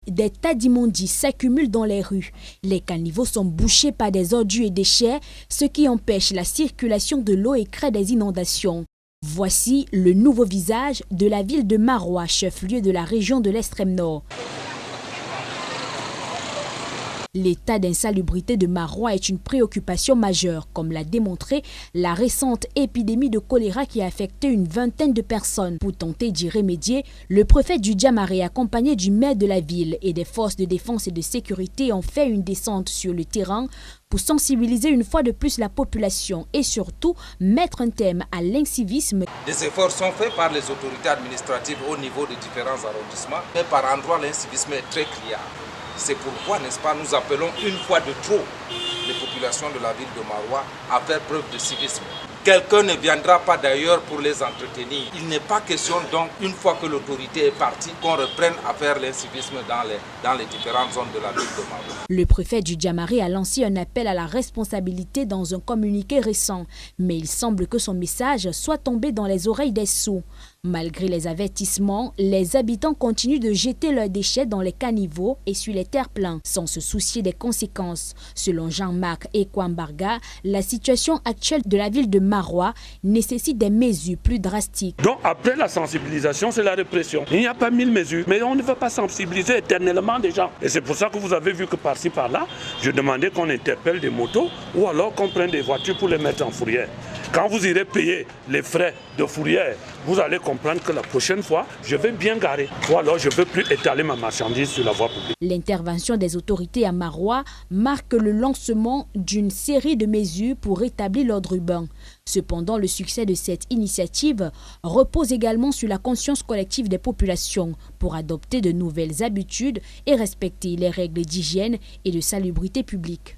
des tas d'immondices s'accumulent dans les rues. Les caniveaux sont bouchés par des ordures et déchets, ce qui empêche la circulation de l'eau et crée des inondations. Voici le nouveau visage de la ville de Maroua, chef-lieu de la région de l'extrême nord. L'état d'insalubrité de Maroua est une préoccupation majeure, comme l'a démontré la récente épidémie de choléra qui a affecté une vingtaine de personnes. Pour tenter d'y remédier, le préfet du Djamari, accompagné du maire de la ville et des forces de défense et de sécurité, ont fait une descente sur le terrain pour sensibiliser une fois de plus la population et surtout mettre un terme à l'incivisme. Des efforts sont faits par les autorités administratives au niveau des différents arrondissements, mais par endroits l'incivisme est très criard. C'est pourquoi, n'est-ce pas, nous appelons une fois de trop les populations de la ville de Maroua à faire preuve de civisme. Quelqu'un ne viendra pas d'ailleurs pour les entretenir. Il n'est pas question donc, une fois que l'autorité est partie, qu'on reprenne à faire l'incivisme dans les différentes zones de la ville de Maroua. Le préfet du Djamari a lancé un appel à la responsabilité dans un communiqué récent, mais il semble que son message soit tombé dans les oreilles des sourds. Malgré les avertissements, les habitants continuent de jeter leurs déchets dans les caniveaux et sur les terre-pleins, sans se soucier des conséquences. Selon Jean-Marc Ekwambarga, la situation actuelle de la ville de Maroua nécessite des mesures plus drastiques. Donc après la sensibilisation, c'est la répression. Il n'y a pas 1000 mesures, mais on ne veut pas sensibiliser éternellement des gens. Et c'est pour ça que vous avez vu que par-ci par-là, je demandais qu'on interpelle des motos ou alors qu'on prenne des voitures pour les mettre en fourrière. Quand vous irez payer les frais de fourrière, vous allez comprendre que la prochaine fois, je vais bien garer. Ou alors je ne veux plus étaler ma marchandise sur la voie publique. L'intervention des autorités à Maroua marque le lancement d'une série de mesures pour rétablir l'ordre urbain. Cependant, le succès de cette initiative repose également sur la conscience collective des populations pour adopter de nouvelles habitudes et respecter les règles d'hygiène et de salubrité publique.